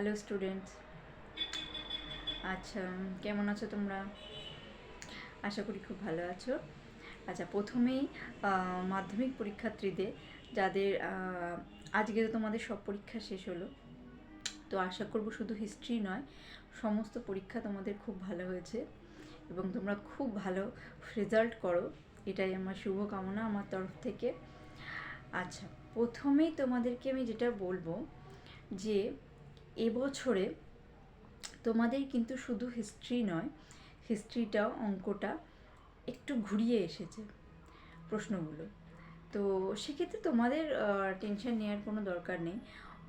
Hello students. আচ্ছা, কেমন আছো তোমরা? আশা করি খুব ভালো আছো। আচ্ছা, প্রথমেই মাধ্যমিক পরীক্ষার্থীদের যাদের আজকে তো তোমাদের সব পরীক্ষা শেষ হলো, তো আশা করব শুধু হিস্ট্রি নয়, সমস্ত পরীক্ষা তোমাদের খুব ভালো হয়েছে এবং তোমরা খুব ভালো রেজাল্ট করো, এটাই আমার শুভকামনা আমার তরফ থেকে। আচ্ছা, প্রথমেই তোমাদেরকে আমি যেটা বলবো যে এবছরে তোমাদের কিন্তু শুধু হিস্ট্রি নয়, হিস্ট্রিটাও অঙ্কটা একটু ঘুরিয়ে এসেছে প্রশ্নগুলো। তো সেক্ষেত্রে তোমাদের টেনশন নেওয়ার কোনো দরকার নেই।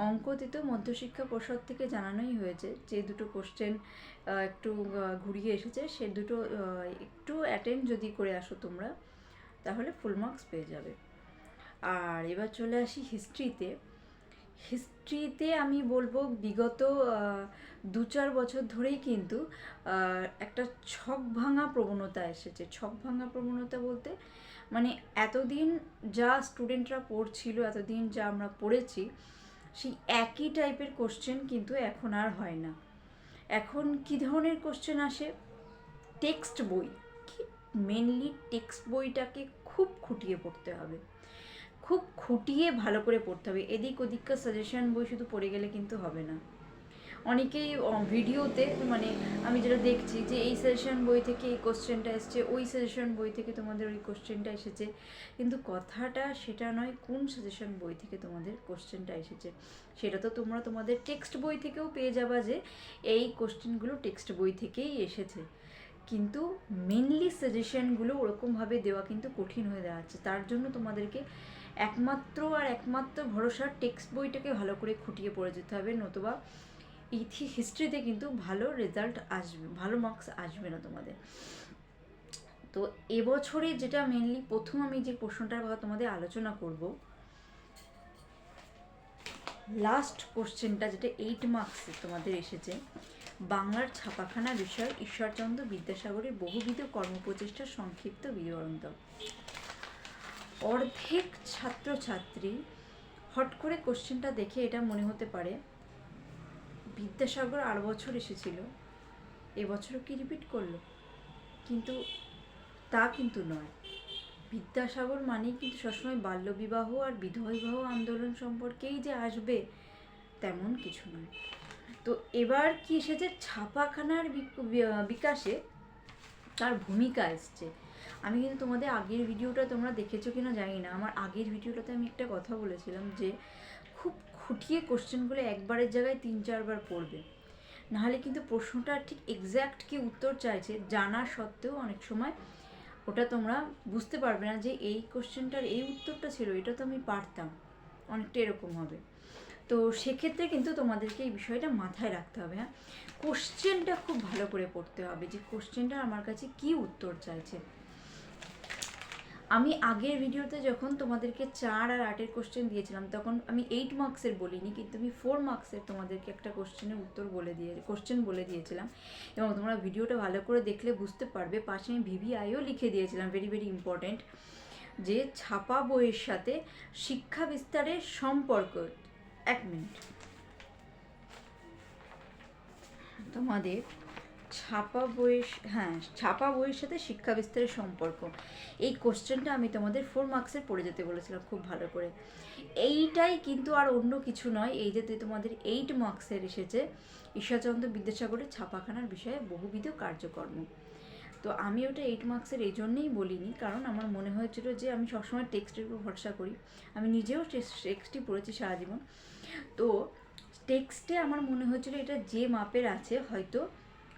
অঙ্কতে তো মধ্যশিক্ষা পর্ষদ থেকে জানানোই হয়েছে যে দুটো কোশ্চেন একটু ঘুরিয়ে এসেছে, সে দুটো একটু অ্যাটেন্ড যদি করে আসো তোমরা তাহলে ফুল মার্কস পেয়ে যাবে। আর এবার চলে আসি হিস্ট্রিতে। হিস্ট্রিতে আমি বলবো বিগত 2-4 বছর ধরেই কিন্তু একটা ছক ভাঙা প্রবণতা এসেছে। ছক ভাঙা প্রবণতা বলতে মানে এতদিন যা স্টুডেন্টরা পড়ছিল, এতদিন যা আমরা পড়েছি, সেই একই টাইপের কোশ্চেন কিন্তু এখন আর হয় না। এখন কী ধরনের কোশ্চেন আসে? টেক্সট বই, মেনলি টেক্সট বইটাকে খুব খুঁটিয়ে পড়তে হবে, খুব খুঁটিয়ে ভালো করে পড়তে হবে। এদিক ওদিককার সাজেশন বই শুধু পড়ে গেলে কিন্তু হবে না। অনেকেই ভিডিওতে মানে আমি যেটা দেখছি যে এই সাজেশন বই থেকে এই কোশ্চেনটা এসছে, ওই সাজেশন বই থেকে তোমাদের ওই কোশ্চেনটা এসেছে, কিন্তু কথাটা সেটা নয় কোন সাজেশন বই থেকে তোমাদের কোশ্চেনটা এসেছে। সেটা তো তোমরা তোমাদের টেক্সট বই থেকেও পেয়ে যাবা যে এই কোশ্চেনগুলো টেক্সট বই থেকেই এসেছে, কিন্তু মেনলি সাজেশনগুলো ওরকমভাবে দেওয়া কিন্তু কঠিন হয়ে দাঁড়াচ্ছে। তার জন্য তোমাদেরকে একমাত্র ভরসা টেক্সট বইটাকে ভালো করে খুঁটিয়ে পড়ে যেতে হবে, নতুবা হিস্ট্রিতে কিন্তু ভালো রেজাল্ট আসবে, ভালো মার্কস আসবে না তোমাদের। তো এবছরে যেটা মেনলি প্রথম আমি যে প্রশ্নটার কথা তোমাদের আলোচনা করব, লাস্ট কোশ্চেনটা যেটা 8 মার্কসে তোমাদের এসেছে, বাংলার ছাপাখানা বিষয় ঈশ্বরচন্দ্র বিদ্যাসাগরের বহুবিধ কর্মপ্রচেষ্টার সংক্ষিপ্ত বিবরণ দাও। অর্ধেক ছাত্রছাত্রী হট করে কোশ্চেনটা দেখে এটা মনে হতে পারে বিদ্যাসাগর 8 বছর এসেছিল, এবছরও কি রিপিট করলো? কিন্তু তা কিন্তু নয়। বিদ্যাসাগর মানেই কিন্তু সবসময় বাল্যবিবাহ আর বিধবা বিবাহ আন্দোলন সম্পর্কেই যে আসবে তেমন কিছু নয়। তো এবার কি এসেছে, ছাপাখানার বিকাশে তার ভূমিকা এসছে। আমি কিন্তু তোমাদের আগের ভিডিওটা তোমরা দেখেছো কিনা জানি না, আমার আগের ভিডিওটাতে আমি একটা কথা বলেছিলাম যে খুব খুঁটিয়ে কোশ্চেনগুলো একবারের জায়গায় 3-4 বার পড়বে, নাহলে কিন্তু প্রশ্নটা ঠিক এক্স্যাক্ট কি উত্তর চাইছে জানা সত্ত্বেও অনেক সময় ওটা তোমরা বুঝতে পারবে না যে এই কোশ্চেনটার এই উত্তরটা ছিল, এটা তো আমি পারতাম, অনেকটা এরকম হবে। তো সেক্ষেত্রে কিন্তু তোমাদেরকে এই বিষয়টা মাথায় রাখতে হবে। হ্যাঁ, কোশ্চেনটা খুব ভালো করে পড়তে হবে যে কোশ্চেনটা আমার কাছে কি উত্তর চাইছে। আমি আগের ভিডিওতে যখন তোমাদেরকে 4 আর 8-এর কোশ্চেন দিয়েছিলাম তখন আমি 8 মার্কসের বলিনি, কিন্তু আমি 4 মার্কসের তোমাদেরকে একটা কোশ্চেনের উত্তর কোশ্চেন বলে দিয়েছিলাম, এবং তোমরা ভিডিওটা ভালো করে দেখলে বুঝতে পারবে। পাশে আমি ভিভিআইও লিখে দিয়েছিলাম, ভেরি ভেরি ইম্পর্টেন্ট, যে ছাপা বইয়ের সাথে শিক্ষা বিস্তারের সম্পর্ক। 1 মিনিট, তোমাদের ছাপা বইয়ের সাথে শিক্ষা বিস্তারের সম্পর্ক, এই কোশ্চেনটা আমি তোমাদের 4 মার্কসের পড়ে যেতে বলেছিলাম খুব ভালো করে। এইটাই কিন্তু আর অন্য কিছু নয়, এই যে তোমাদের 8 মার্কসের এসেছে ঈশ্বরচন্দ্র বিদ্যাসাগরের ছাপাখানার বিষয়ে বহুবিধ কার্যকর্ম। তো আমি ওটা 8 মার্কসের এই জন্যেই বলিনি, কারণ আমার মনে হয়েছিল যে আমি সবসময় টেক্সটের উপর ভরসা করি, আমি নিজেও টেক্সটই পড়েছি সারা জীবন। তো টেক্সটে আমার মনে হয়েছিল এটা যে মাপের আছে হয়তো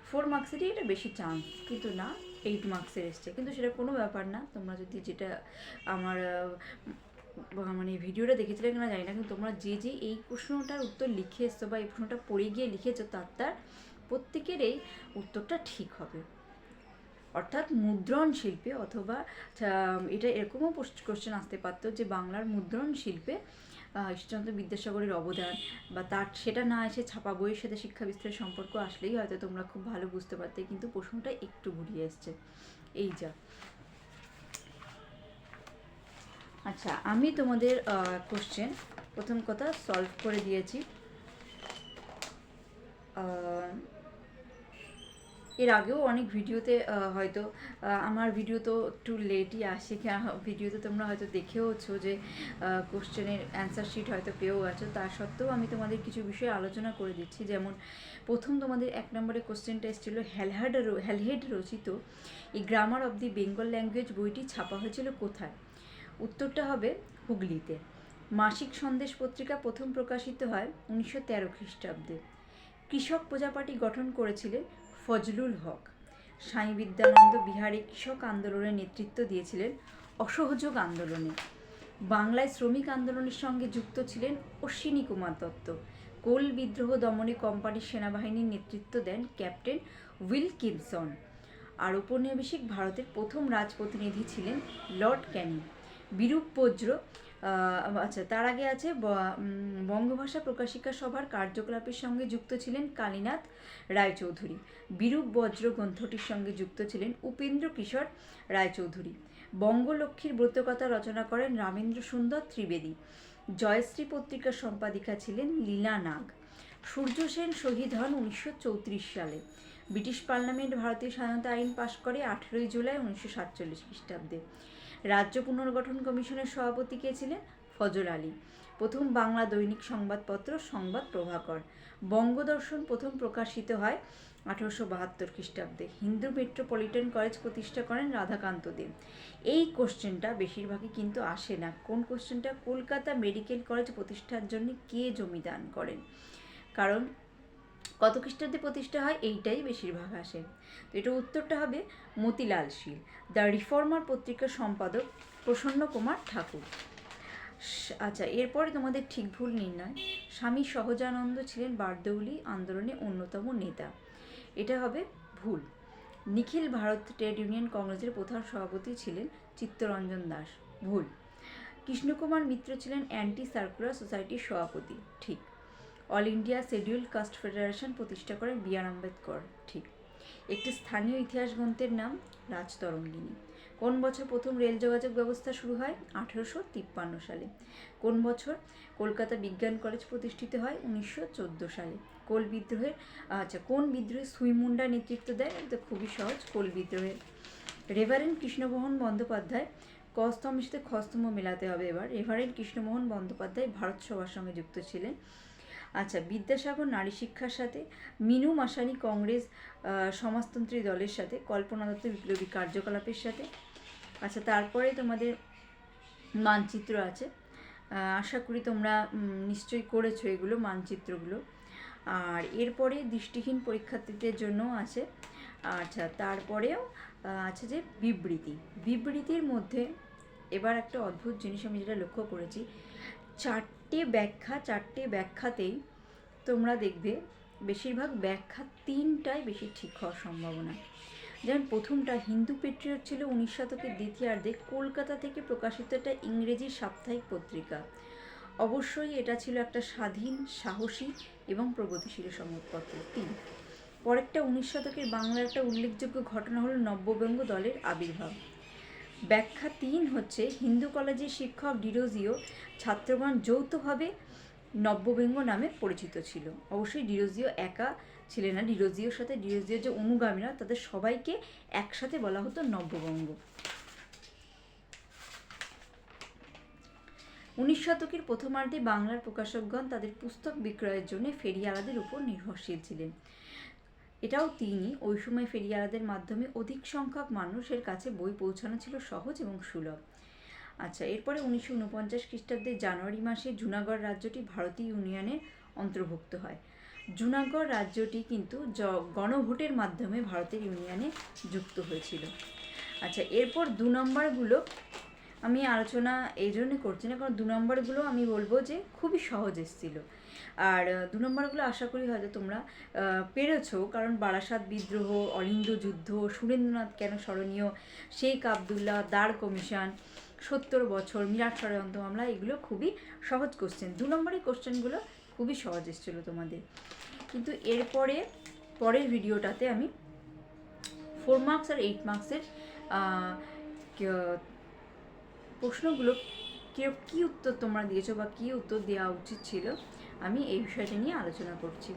4 মার্কসেরই এটা বেশি চান্স, কিন্তু না, 8 মার্কসের এসছে। কিন্তু সেটা কোনো ব্যাপার না, তোমরা যদি যেটা আমার মানে ভিডিওটা দেখেছিলে কিনা জানি না, কিন্তু তোমরা যে এই প্রশ্নটার উত্তর লিখে এসছো বা এই প্রশ্নটা পড়ে গিয়ে লিখেছো তার প্রত্যেকের এই উত্তরটা ঠিক হবে। অর্থাৎ মুদ্রণ শিল্পে, অথবা এটা এরকমও কোশ্চেন আসতে পারতো যে বাংলার মুদ্রণ শিল্পে ঈশ্বরচন্দ্র বিদ্যাসাগরের অবদান, বা তার সেটা না এসে ছাপা বইয়ের সাথে শিক্ষা বিস্তারের সম্পর্ক আসলেই হয়তো তোমরা খুব ভালো বুঝতে পারতে, কিন্তু প্রশ্নটা একটু ঘুরিয়ে এসছে এই যা। আচ্ছা, আমি তোমাদের কোশ্চেন প্রথম কথা সলভ করে দিয়েছি। এর আগেও অনেক ভিডিওতে হয়তো আমার ভিডিও তো একটু লেটই আসে, ভিডিওতে তোমরা হয়তো দেখেওছো যে কোশ্চেনের অ্যান্সার শিট হয়তো পেয়েও গেছো, তা সত্ত্বেও আমি তোমাদের কিছু বিষয়ে আলোচনা করে দিচ্ছি। যেমন প্রথম তোমাদের 1 নম্বরে কোশ্চেনটা এসেছিল, হ্যালহেড রচিত এই grammar of the Bengal language বইটি ছাপা হয়েছিল কোথায়? উত্তরটা হবে হুগলিতে। মাসিক সন্দেশ পত্রিকা প্রথম প্রকাশিত হয় 1913 খ্রিস্টাব্দে। কৃষক প্রজাপার্টি গঠন করেছিলেন ফজলুল হক। স্বামী বিদ্যানন্দ বিহারে কৃষক আন্দোলনের নেতৃত্ব দিয়েছিলেন অসহযোগ আন্দোলনে। বাংলায় শ্রমিক আন্দোলনের সঙ্গে যুক্ত ছিলেন অশ্বিনী কুমার দত্ত। কোল বিদ্রোহ দমনে কোম্পানির সেনাবাহিনীর নেতৃত্ব দেন ক্যাপ্টেন উইলকিনসন। আর ঔপনিবেশিক ভারতের প্রথম রাজপ্রতিনিধি ছিলেন লর্ড ক্যানিং। বিরূপ বজ্র তার আগে আছে বঙ্গভাষা প্রকাশিকা সভার কার্যকলাপের সঙ্গে যুক্ত ছিলেন কালীনাথ রায়চৌধুরী। বিরূপ বজ্র গ্রন্থটির সঙ্গে যুক্ত ছিলেন উপেন্দ্র কিশোর রায়চৌধুরী। বঙ্গলক্ষ্মীর ব্রতকথা রচনা করেন রামেন্দ্র সুন্দর ত্রিবেদী। জয়শ্রী পত্রিকার সম্পাদিকা ছিলেন লীলা নাগ। সূর্য সেন শহীদ হন 1934 সালে। ব্রিটিশ পার্লামেন্ট ভারতীয় স্বাধীনতা আইন পাশ করে 18 জুলাই 1947 খ্রিস্টাব্দে। রাজ্য পুনর্গঠন কমিশনের সভাপতি কে ছিলেন? ফজল আলী। প্রথম বাংলা দৈনিক সংবাদপত্র সংবাদ প্রভাকর। বঙ্গদর্শন প্রথম প্রকাশিত হয় 1872 খ্রিস্টাব্দে। হিন্দু মেট্রোপলিটন কলেজ প্রতিষ্ঠা করেন রাধাকান্ত দে। এই কোশ্চেনটা বেশিরভাগই কিন্তু আসে না। কোন কোশ্চেনটা? কলকাতা মেডিকেল কলেজ প্রতিষ্ঠার জন্য কে জমি দান করেন? কারণ কত খ্রিস্টাব্দে প্রতিষ্ঠা হয় এইটাই বেশিরভাগ আসে। তো এটা উত্তরটা হবে মতিলাল শীল। দ্য রিফর্মার পত্রিকার সম্পাদক প্রসন্ন কুমার ঠাকুর। আচ্ছা, এরপরে তোমাদের ঠিক ভুল নির্ণয়। স্বামী সহজানন্দ ছিলেন বারদৌলি আন্দোলনের অন্যতম নেতা। এটা হবে ভুল। নিখিল ভারত ট্রেড ইউনিয়ন কংগ্রেসের প্রধান সভাপতি ছিলেন চিত্তরঞ্জন দাস। ভুল। কৃষ্ণকুমার মিত্র ছিলেন অ্যান্টি সার্কুলার সোসাইটির সভাপতি। ঠিক। All India scheduled caste federation প্রতিষ্ঠা করেন বি.আর. আম্বেদকর। ঠিক। একটি স্থানীয় ইতিহাস গ্রন্থের নাম রাজতরঙ্গিনী। কোন বছর প্রথম রেল যোগাযোগ ব্যবস্থা শুরু হয়? 1853 সালে। কোন বছর কলকাতা বিজ্ঞান কলেজ প্রতিষ্ঠিত হয়? 1914 সালে। কোন বিদ্রোহে সুইমুন্ডা নেতৃত্ব দেয়? এটা খুবই সহজ, কোল বিদ্রোহের। রেভারেন্ড কৃষ্ণমোহন বন্দ্যোপাধ্যায় কস্তমের সাথে খস্তম মেলাতে হবে এবার। রেভারেন্ড কৃষ্ণমোহন বন্দ্যোপাধ্যায় ভারত সভার সঙ্গে যুক্ত ছিলেন। আচ্ছা, বিদ্যাসাগর নারী শিক্ষার সাথে, মিনু মাসানি কংগ্রেস সমাজতন্ত্রী দলের সাথে, কল্পনা দত্ত বিপ্লবী কার্যকলাপের সাথে। আচ্ছা, তারপরে তোমাদের মানচিত্র আছে। আশা করি তোমরা নিশ্চয়ই করেছো এগুলো, মানচিত্রগুলো। আর এরপরে দৃষ্টিহীন পরীক্ষার্থীদের জন্য আছে। আচ্ছা, তারপরেও আছে যে বিবৃতি। বিবৃতির মধ্যে এবার একটা অদ্ভুত জিনিস আমি যেটা লক্ষ্য করেছি, চারটে ব্যাখ্যাতেই তোমরা দেখবে বেশিরভাগ ব্যাখ্যা 3টাই বেশি ঠিক হওয়ার সম্ভাবনা। যেমন প্রথমটা, হিন্দু পেট্রিয়ট ছিল 19 শতকের দ্বিতীয়ার্ধে কলকাতা থেকে প্রকাশিত একটা ইংরেজি সাপ্তাহিক পত্রিকা। অবশ্যই এটা ছিল একটা স্বাধীন, সাহসী এবং প্রগতিশীল সংবাদপত্র। 3, পরেরটা 19 শতকের বাংলার একটা উল্লেখযোগ্য ঘটনা হলো নব্যব্যঙ্গ দলের আবির্ভাব। ব্যাখ্যা 3 হচ্ছে হিন্দু কলেজের শিক্ষক ডিরোজিও ছাত্রগণ যৌথভাবে নব্যব্যঙ্গ নামে পরিচিত ছিল। অবশ্যই ডিরোজিও একা ছিলেন না, ডিরোজিওর সাথে ডিরোজিওর যে অনুগামীরা তাদের সবাইকে একসাথে বলা হতো নব্যবঙ্গ। 19 শতকের প্রথমার্ধে বাংলার প্রকাশকগণ তাদের পুস্তক বিক্রয়ের জন্য ফেরিয়ালাদের উপর নির্ভরশীল ছিলেন। এটাও ওই সময় ফেরিয়ালাদের মাধ্যমে অধিক সংখ্যক মানুষের কাছে বই পৌঁছানো ছিল সহজ এবং সুলভ। আচ্ছা, এরপরে 1949 খ্রিস্টাব্দের জানুয়ারি মাসে জুনাগড় রাজ্যটি ভারতীয় ইউনিয়নের অন্তর্ভুক্ত হয়। জুনাগড় রাজ্যটি কিন্তু গণভোটের মাধ্যমে ভারতের ইউনিয়নে যুক্ত হয়েছিল। আচ্ছা, এরপর 2 নম্বরগুলো আমি আলোচনা এই জন্য করছি না, কারণ 2 নম্বরগুলো আমি বলবো যে খুবই সহজ এসেছিল। আর 2 নম্বরগুলো আশা করি হয়তো তোমরা পেরেছো, কারণ বারাসাত বিদ্রোহ, অলিন্দ যুদ্ধ, সুরেন্দ্রনাথ কেন স্মরণীয়, শেখ আবদুল্লাহ, দাঁড় কমিশন, 70 বছর, মিরাট ষড়যন্ত্র মামলা, এগুলো খুবই সহজ কোশ্চেন। 2 নম্বরের কোশ্চেনগুলো খুবই সহজ এসেছিল তোমাদের। কিন্তু পরের ভিডিওটাতে আমি 4 মার্কস আর 8 মার্কসের প্রশ্নগুলো কী উত্তর তোমরা দিয়েছো বা কী উত্তর দেওয়া উচিত ছিল, আমি এই বিষয়টা নিয়ে আলোচনা করছি।